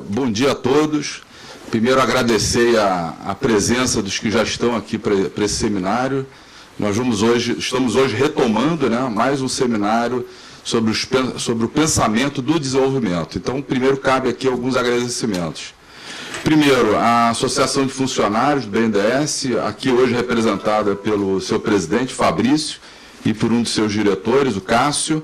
Bom dia a todos. Primeiro, agradecer a presença dos que já estão aqui para esse seminário. Estamos hoje retomando, né, mais um seminário sobre o pensamento do desenvolvimento. Então, primeiro, cabe aqui alguns agradecimentos. Primeiro, a Associação de Funcionários do BNDES, aqui hoje representada pelo seu presidente, Fabrício, e por um dos seus diretores, o Cássio.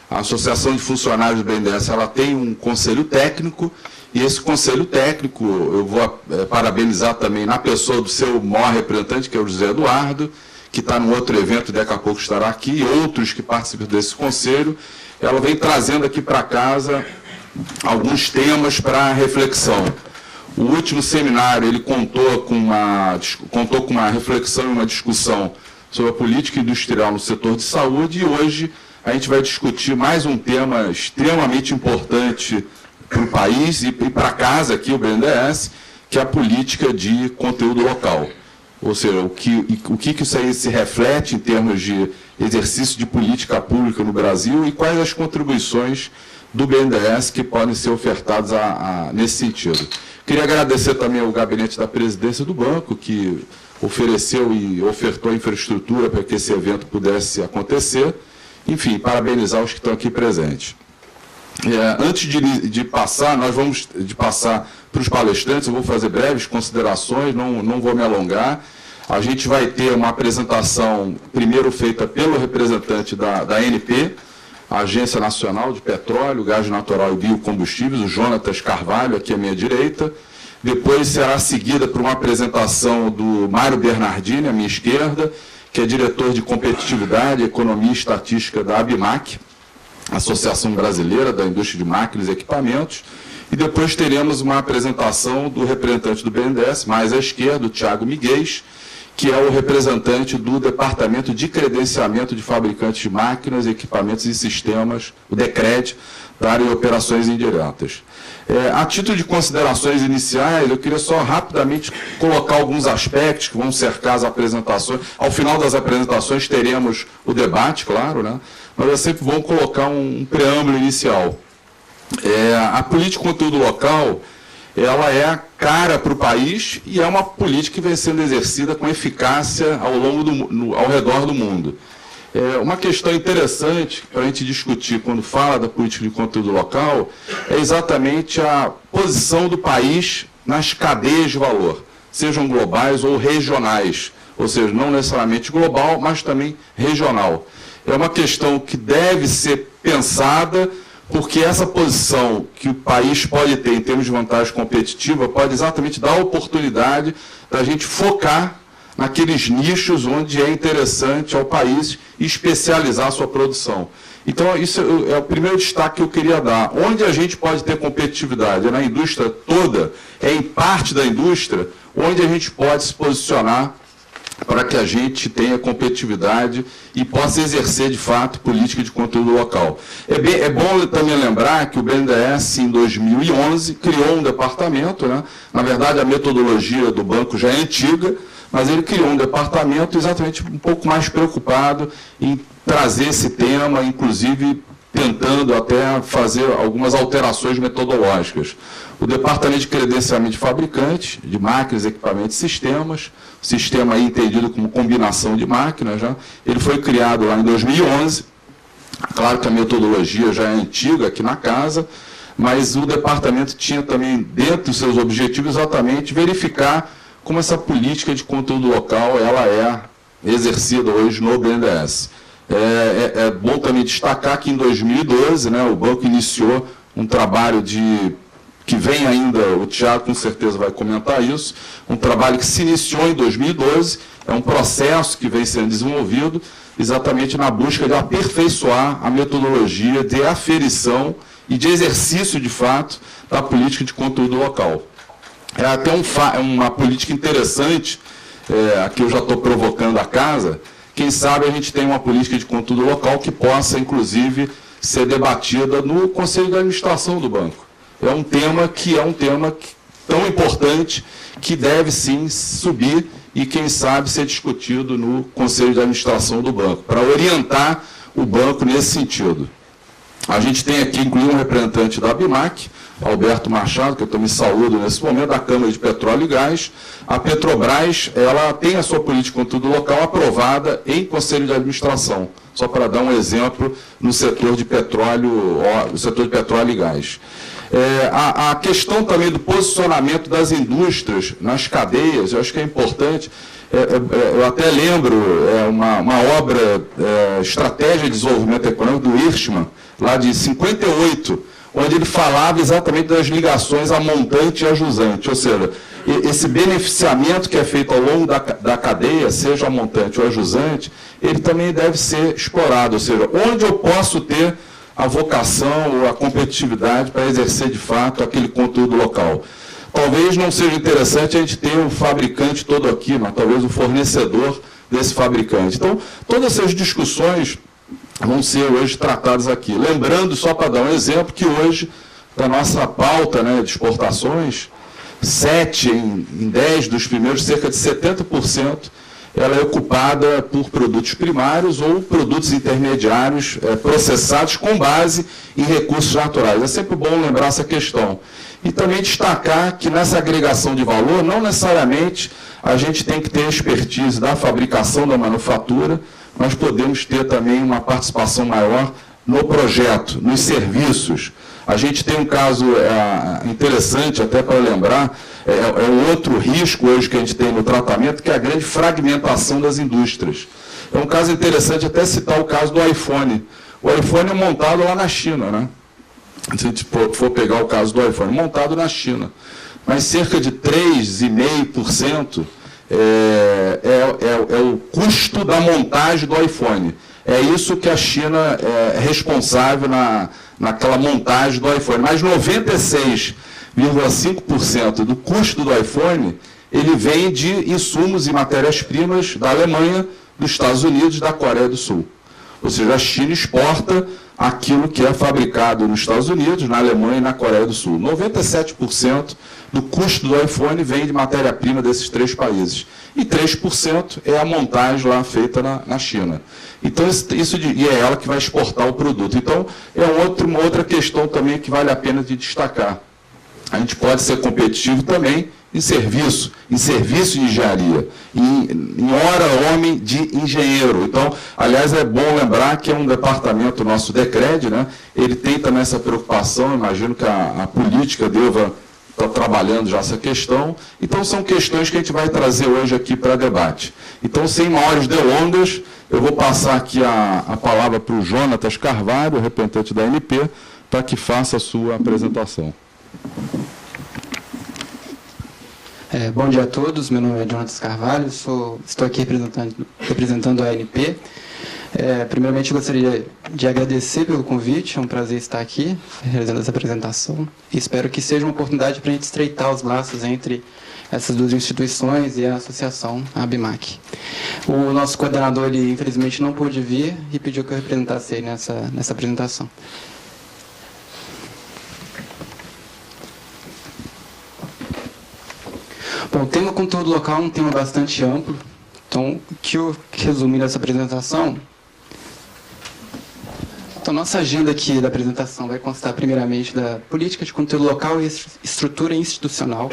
A Associação de Funcionários do BNDES, ela tem um conselho técnico, e esse conselho técnico, eu vou parabenizar também na pessoa do seu maior representante, que é o José Eduardo, que está num outro evento, daqui a pouco estará aqui, e outros que participam desse conselho. Ela vem trazendo aqui para casa alguns temas para reflexão. O último seminário, ele contou com uma reflexão e uma discussão sobre a política industrial no setor de saúde, e hoje a gente vai discutir mais um tema extremamente importante para o país e para casa aqui, o BNDES, que é a política de conteúdo local. Ou seja, o que isso aí se reflete em termos de exercício de política pública no Brasil e quais as contribuições do BNDES que podem ser ofertadas nesse sentido. Queria agradecer também ao gabinete da presidência do banco, que ofereceu e ofertou a infraestrutura para que esse evento pudesse acontecer. Enfim, parabenizar os que estão aqui presentes. Antes de passar, para os palestrantes, eu vou fazer breves considerações, não vou me alongar. A gente vai ter uma apresentação, primeiro feita pelo representante da ANP, a Agência Nacional de Petróleo, Gás Natural e Biocombustíveis, o Jonatas Carvalho, aqui à minha direita. Depois será seguida por uma apresentação do Mário Bernardini, à minha esquerda, que é diretor de competitividade, economia e estatística da ABMAC, Associação Brasileira da Indústria de Máquinas e Equipamentos. E depois teremos uma apresentação do representante do BNDES, mais à esquerda, o Thiago Miguez, que é o representante do Departamento de Credenciamento de Fabricantes de Máquinas, Equipamentos e Sistemas, o DECRED, da área de operações indiretas. A título de considerações iniciais, eu queria só rapidamente colocar alguns aspectos que vão cercar as apresentações. Ao final das apresentações teremos o debate, claro, né? Mas é sempre bom colocar um preâmbulo inicial. A política de conteúdo local, ela é a cara para o país e é uma política que vem sendo exercida com eficácia ao redor do mundo. Uma questão interessante para a gente discutir quando fala da política de conteúdo local é exatamente a posição do país nas cadeias de valor, sejam globais ou regionais, ou seja, não necessariamente global, mas também regional. É uma questão que deve ser pensada, porque essa posição que o país pode ter em termos de vantagem competitiva pode exatamente dar a oportunidade da gente focar naqueles nichos onde é interessante ao país especializar a sua produção. Então, isso é o primeiro destaque que eu queria dar. Onde a gente pode ter competitividade? É na indústria toda? É em parte da indústria? Onde a gente pode se posicionar para que a gente tenha competitividade e possa exercer, de fato, política de conteúdo local. É bom também lembrar que o BNDES, em 2011, criou um departamento, né? Na verdade, a metodologia do banco já é antiga, mas ele criou um departamento exatamente um pouco mais preocupado em trazer esse tema, inclusive tentando até fazer algumas alterações metodológicas. O Departamento de Credenciamento de Fabricantes, de Máquinas, Equipamentos e Sistemas, sistema aí entendido como combinação de máquinas, né? Ele foi criado lá em 2011, claro que a metodologia já é antiga aqui na casa, mas o departamento tinha também, dentro dos seus objetivos, exatamente verificar como essa política de conteúdo local ela é exercida hoje no BNDES. É bom também destacar que em 2012, né, o banco iniciou um trabalho que vem ainda, o Thiago com certeza vai comentar isso, um trabalho que se iniciou em 2012, é um processo que vem sendo desenvolvido exatamente na busca de aperfeiçoar a metodologia de aferição e de exercício, de fato, da política de conteúdo local. É até uma política interessante, aqui eu já estou provocando a casa, quem sabe a gente tem uma política de conteúdo local que possa, inclusive, ser debatida no Conselho de Administração do banco. É um tema tão importante que deve, sim, subir e, quem sabe, ser discutido no Conselho de Administração do banco, para orientar o banco nesse sentido. A gente tem aqui, inclusive, um representante da ABIMAC, Alberto Machado, que eu também saúdo nesse momento, da Câmara de Petróleo e Gás. A Petrobras, ela tem a sua política de conteúdo local aprovada em Conselho de Administração, só para dar um exemplo no setor de petróleo, e gás. A questão também do posicionamento das indústrias nas cadeias, eu acho que é importante. Eu até lembro uma obra, Estratégia de Desenvolvimento Econômico, do Hirschman, lá de 58, onde ele falava exatamente das ligações a montante e a jusante, ou seja, esse beneficiamento que é feito ao longo da cadeia, seja a montante ou a jusante, ele também deve ser explorado, ou seja, onde eu posso ter a vocação ou a competitividade para exercer de fato aquele conteúdo local. Talvez não seja interessante a gente ter um fabricante todo aqui, mas talvez o fornecedor desse fabricante. Então, todas essas discussões vão ser hoje tratadas aqui. Lembrando, só para dar um exemplo, que hoje, da nossa pauta, né, de exportações, 7 em 10 dos primeiros, cerca de 70%, ela é ocupada por produtos primários ou produtos intermediários processados com base em recursos naturais. É sempre bom lembrar essa questão. E também destacar que nessa agregação de valor, não necessariamente a gente tem que ter expertise da fabricação da manufatura, mas podemos ter também uma participação maior no projeto, nos serviços. A gente tem um caso interessante, até para lembrar, um outro risco hoje que a gente tem no tratamento, que é a grande fragmentação das indústrias. É um caso interessante até citar o caso do iPhone. O iPhone é montado lá na China, né? Se a gente for pegar o caso do iPhone, montado na China. Mas cerca de 3,5% é o custo da montagem do iPhone. É isso que a China é responsável naquela montagem do iPhone. Mas 96,5% do custo do iPhone, ele vem de insumos e matérias-primas da Alemanha, dos Estados Unidos e da Coreia do Sul. Ou seja, a China exporta aquilo que é fabricado nos Estados Unidos, na Alemanha e na Coreia do Sul. 97% do custo do iPhone vem de matéria-prima desses 3 países. E 3% é a montagem lá feita na China. Então, e é ela que vai exportar o produto. Então, é uma outra questão também que vale a pena de destacar. A gente pode ser competitivo também em serviço de engenharia, em hora homem de engenheiro. Então, aliás, é bom lembrar que é um departamento, nosso DECRED, né? Ele tem também essa preocupação, imagino que a política deva estar trabalhando já essa questão. Então, são questões que a gente vai trazer hoje aqui para debate. Então, sem maiores delongas, eu vou passar aqui a palavra para o Jonatas Carvalho, representante da ANP, para que faça a sua apresentação. Bom dia a todos, meu nome é Jonatas Carvalho, estou aqui representando a ANP. Primeiramente, gostaria de agradecer pelo convite, é um prazer estar aqui, realizando essa apresentação. E espero que seja uma oportunidade para a gente estreitar os laços entre essas duas instituições e a associação, a ABIMAC. O nosso coordenador, ele, infelizmente, não pôde vir e pediu que eu representasse ele nessa apresentação. Bom, o tema conteúdo local é um tema bastante amplo, então, o que eu resumi nessa apresentação... Então, nossa agenda aqui da apresentação vai constar, primeiramente, da política de conteúdo local e estrutura institucional.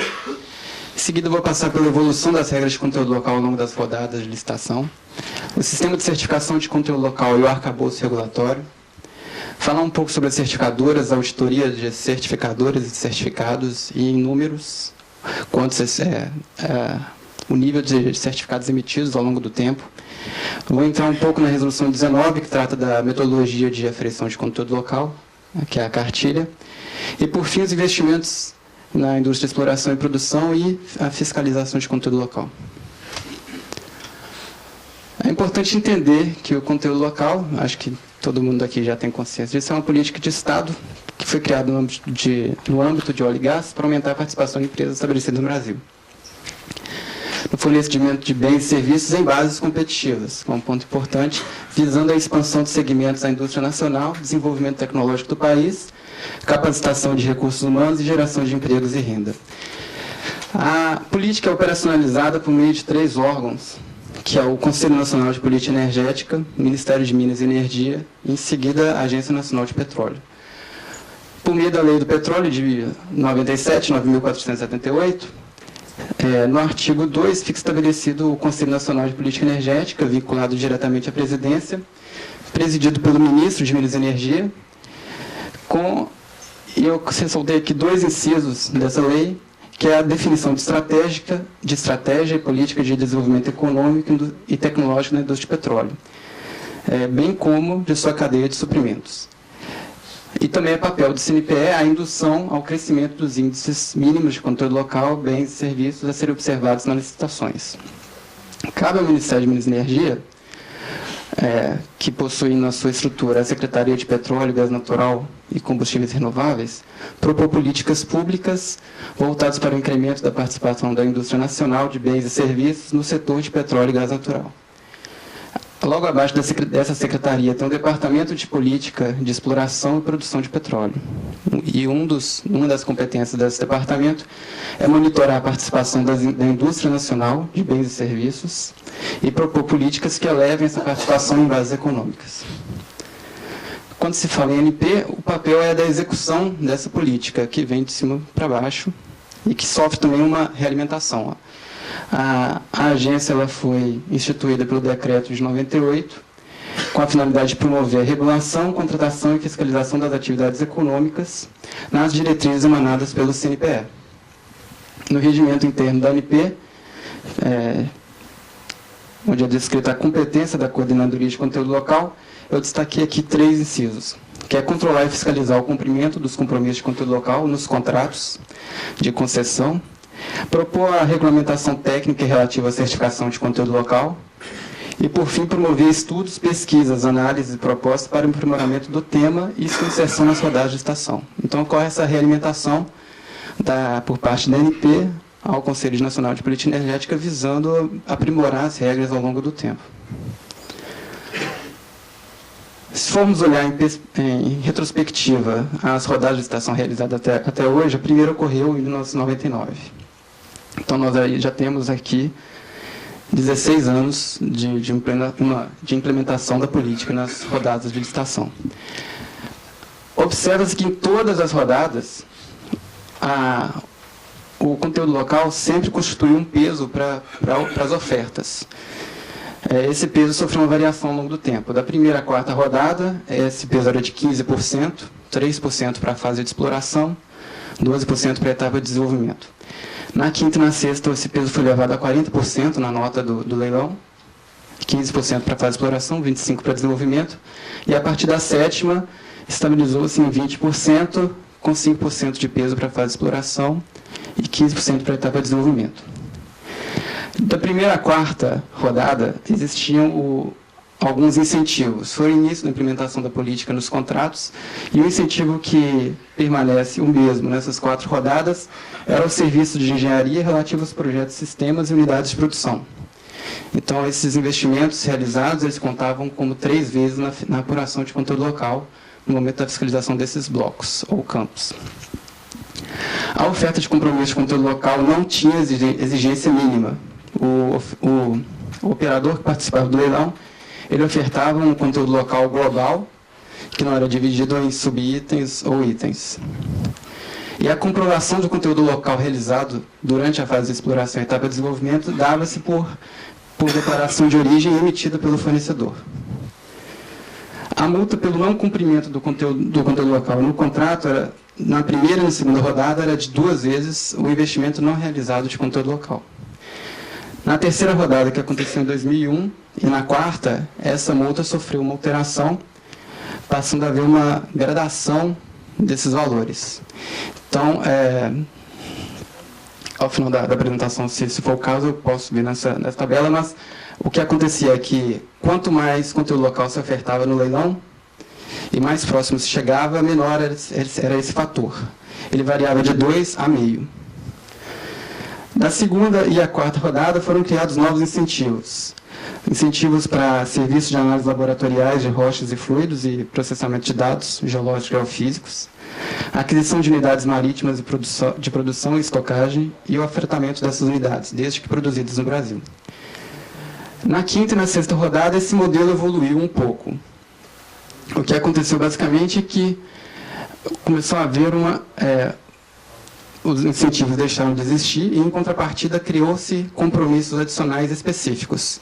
Em seguida, eu vou passar pela evolução das regras de conteúdo local ao longo das rodadas de licitação, o sistema de certificação de conteúdo local e o arcabouço regulatório, falar um pouco sobre as certificadoras, a auditoria de certificadoras e certificados e em números, quantos o nível de certificados emitidos ao longo do tempo. Vou entrar um pouco na resolução 19, que trata da metodologia de aferição de conteúdo local, que é a cartilha. E, por fim, os investimentos na indústria de exploração e produção e a fiscalização de conteúdo local. É importante entender que o conteúdo local, acho que todo mundo aqui já tem consciência disso, é uma política de Estado que foi criada no âmbito de óleo e gás para aumentar a participação de empresas estabelecidas no Brasil, no fornecimento de bens e serviços em bases competitivas, que é um ponto importante, visando a expansão de segmentos da indústria nacional, desenvolvimento tecnológico do país, capacitação de recursos humanos e geração de empregos e renda. A política é operacionalizada por meio de 3 órgãos, que é o Conselho Nacional de Política Energética, Ministério de Minas e Energia, e em seguida a Agência Nacional de Petróleo. Por meio da Lei do Petróleo de 97, 9.478, no artigo 2 fica estabelecido o Conselho Nacional de Política Energética, vinculado diretamente à presidência, presidido pelo Ministro de Minas e Energia, e eu ressaltei aqui 2 incisos dessa lei, que é a definição de estratégia e política de desenvolvimento econômico e tecnológico na indústria de petróleo, bem como de sua cadeia de suprimentos. E também é papel do CNPE a indução ao crescimento dos índices mínimos de controle local, bens e serviços a serem observados nas licitações. Cabe ao Ministério de Minas e Energia, que possui na sua estrutura a Secretaria de Petróleo, Gás Natural e Combustíveis Renováveis, propor políticas públicas voltadas para o incremento da participação da indústria nacional de bens e serviços no setor de petróleo e gás natural. Logo abaixo dessa secretaria tem um departamento de política de exploração e produção de petróleo. E uma das competências desse departamento é monitorar a participação da indústria nacional de bens e serviços e propor políticas que elevem essa participação em bases econômicas. Quando se fala em ANP, o papel é da execução dessa política, que vem de cima para baixo e que sofre também uma realimentação. A agência ela foi instituída pelo decreto de 98, com a finalidade de promover a regulação, contratação e fiscalização das atividades econômicas nas diretrizes emanadas pelo CNPE. No regimento interno da ANP, onde é descrita a competência da Coordenadoria de Conteúdo Local, eu destaquei aqui 3 incisos, que é controlar e fiscalizar o cumprimento dos compromissos de conteúdo local nos contratos de concessão, propor a regulamentação técnica relativa à certificação de conteúdo local e, por fim, promover estudos, pesquisas, análises e propostas para o aprimoramento do tema e sua inserção nas rodadas de licitação. Então, ocorre essa realimentação por parte da ANP ao Conselho Nacional de Política Energética, visando aprimorar as regras ao longo do tempo. Se formos olhar em retrospectiva as rodadas de licitação realizadas até hoje, a primeira ocorreu em 1999. Então, nós aí já temos aqui 16 anos de implementação da política nas rodadas de licitação. Observa-se que em todas as rodadas, o conteúdo local sempre constitui um peso para as ofertas. Esse peso sofreu uma variação ao longo do tempo. Da primeira à quarta rodada, esse peso era de 15%, 3% para a fase de exploração, 12% para a etapa de desenvolvimento. Na quinta e na sexta, esse peso foi levado a 40% na nota do leilão, 15% para a fase de exploração, 25% para desenvolvimento, e a partir da sétima, estabilizou-se em 20%, com 5% de peso para a fase de exploração e 15% para a etapa de desenvolvimento. Da primeira à quarta rodada, existiam alguns incentivos. Foi o início da implementação da política nos contratos, e o incentivo que permanece o mesmo nessas 4 rodadas era o serviço de engenharia relativo aos projetos, sistemas e unidades de produção. Então, esses investimentos realizados, eles contavam como 3 vezes na apuração de conteúdo local, no momento da fiscalização desses blocos ou campos. A oferta de compromisso de conteúdo local não tinha exigência mínima. O operador que participava do leilão, ele ofertava um conteúdo local global, que não era dividido em subitens ou itens. E a comprovação do conteúdo local realizado durante a fase de exploração e etapa de desenvolvimento dava-se por declaração de origem emitida pelo fornecedor. A multa pelo não cumprimento do conteúdo local no contrato, na primeira e na segunda rodada, era de 2 vezes o investimento não realizado de conteúdo local. Na terceira rodada, que aconteceu em 2001, e na quarta, essa multa sofreu uma alteração, passando a haver uma gradação desses valores. Então, ao final da apresentação, se for o caso, eu posso ver nessa tabela, mas o que acontecia é que, quanto mais conteúdo local se ofertava no leilão, e mais próximo se chegava, menor era esse fator. Ele variava de 2 a meio. Na segunda e a quarta rodada foram criados novos incentivos. Incentivos para serviços de análise laboratoriais de rochas e fluidos e processamento de dados geológicos e geofísicos, aquisição de unidades marítimas de produção e estocagem e o afretamento dessas unidades, desde que produzidas no Brasil. Na quinta e na sexta rodada, esse modelo evoluiu um pouco. O que aconteceu basicamente é que começou a haver os incentivos deixaram de existir e, em contrapartida, criou-se compromissos adicionais específicos.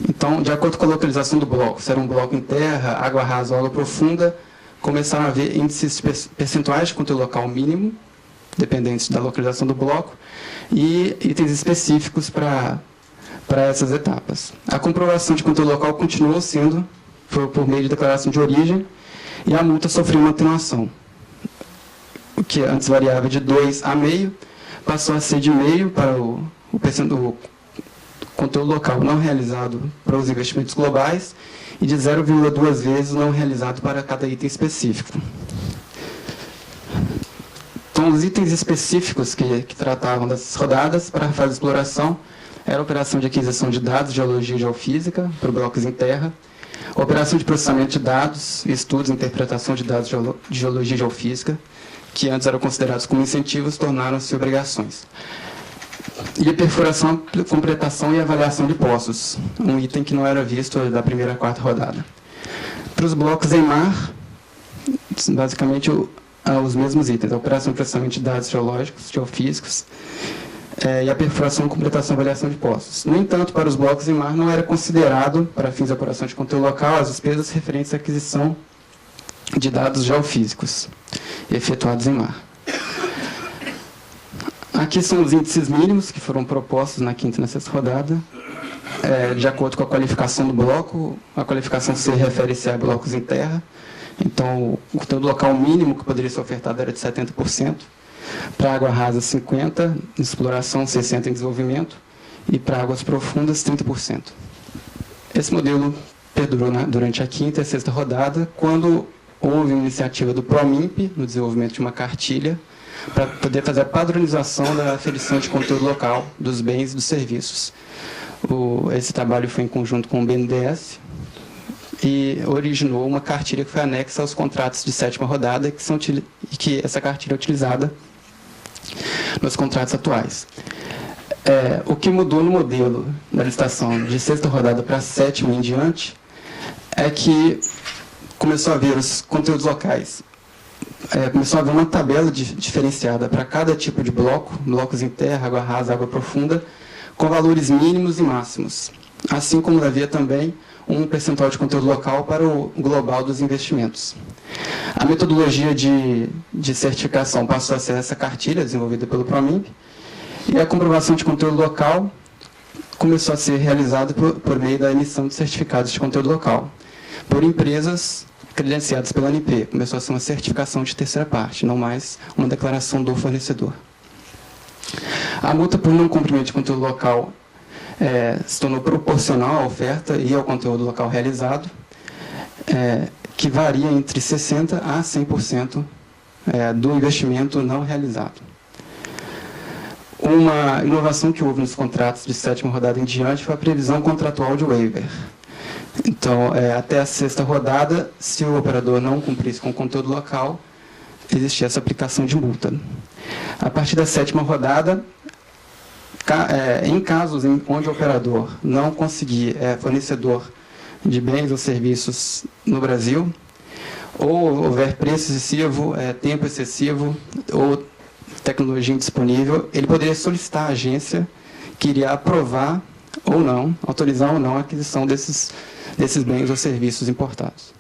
Então, de acordo com a localização do bloco, se era um bloco em terra, água rasa ou água profunda, começaram a haver índices percentuais de conteúdo local mínimo, dependentes da localização do bloco, e itens específicos para essas etapas. A comprovação de conteúdo local continuou sendo por meio de declaração de origem, e a multa sofreu uma atenuação. O que antes variava de 2 a meio, passou a ser de meio para o conteúdo local não realizado para os investimentos globais e de 0,2 vezes não realizado para cada item específico. Então, os itens específicos que tratavam dessas rodadas para a fase de exploração era a operação de aquisição de dados, geologia e geofísica, para blocos em terra, operação de processamento de dados, estudos e interpretação de dados de geologia e geofísica, que antes eram considerados como incentivos, tornaram-se obrigações. E a perfuração, completação e avaliação de poços, um item que não era visto da primeira à quarta rodada. Para os blocos em mar, basicamente os mesmos itens, a operação de processamento de dados geológicos, geofísicos, e a perfuração, completação e avaliação de poços. No entanto, para os blocos em mar não era considerado, para fins de apuração de conteúdo local, as despesas referentes à aquisição de dados geofísicos efetuados em mar. Aqui são os índices mínimos que foram propostos na quinta e na sexta rodada. De acordo com a qualificação do bloco, a qualificação se refere-se a blocos em terra. Então, o conteúdo local mínimo que poderia ser ofertado era de 70%, para água rasa 50%, em exploração 60% em desenvolvimento, e para águas profundas 30%. Esse modelo perdurou durante a quinta e a sexta rodada, quando houve uma iniciativa do PROMIMP, no desenvolvimento de uma cartilha, para poder fazer a padronização da aferição de conteúdo local dos bens e dos serviços. Esse trabalho foi em conjunto com o BNDES e originou uma cartilha que foi anexa aos contratos de sétima rodada, que essa cartilha é utilizada nos contratos atuais. O que mudou no modelo da licitação de sexta rodada para a sétima em diante é que começou a haver os conteúdos locais. Começou a haver uma tabela diferenciada para cada tipo de bloco, blocos em terra, água rasa, água profunda, com valores mínimos e máximos, assim como havia também um percentual de conteúdo local para o global dos investimentos. A metodologia de certificação passou a ser essa cartilha desenvolvida pelo PROMIMP, e a comprovação de conteúdo local começou a ser realizada por meio da emissão de certificados de conteúdo local, por empresas credenciadas pela ANP. Começou a ser uma certificação de terceira parte, não mais uma declaração do fornecedor. A multa por não cumprimento de conteúdo local se tornou proporcional à oferta e ao conteúdo local realizado, que varia entre 60% a 100% do investimento não realizado. Uma inovação que houve nos contratos de sétima rodada em diante foi a previsão contratual de waiver. Então, até a sexta rodada, se o operador não cumprisse com o conteúdo local, existia essa aplicação de multa. A partir da sétima rodada, em casos onde o operador não conseguir fornecedor de bens ou serviços no Brasil, ou houver preço excessivo, tempo excessivo ou tecnologia indisponível, ele poderia solicitar à agência que iria aprovar ou não, autorizar ou não a aquisição desses bens ou serviços importados.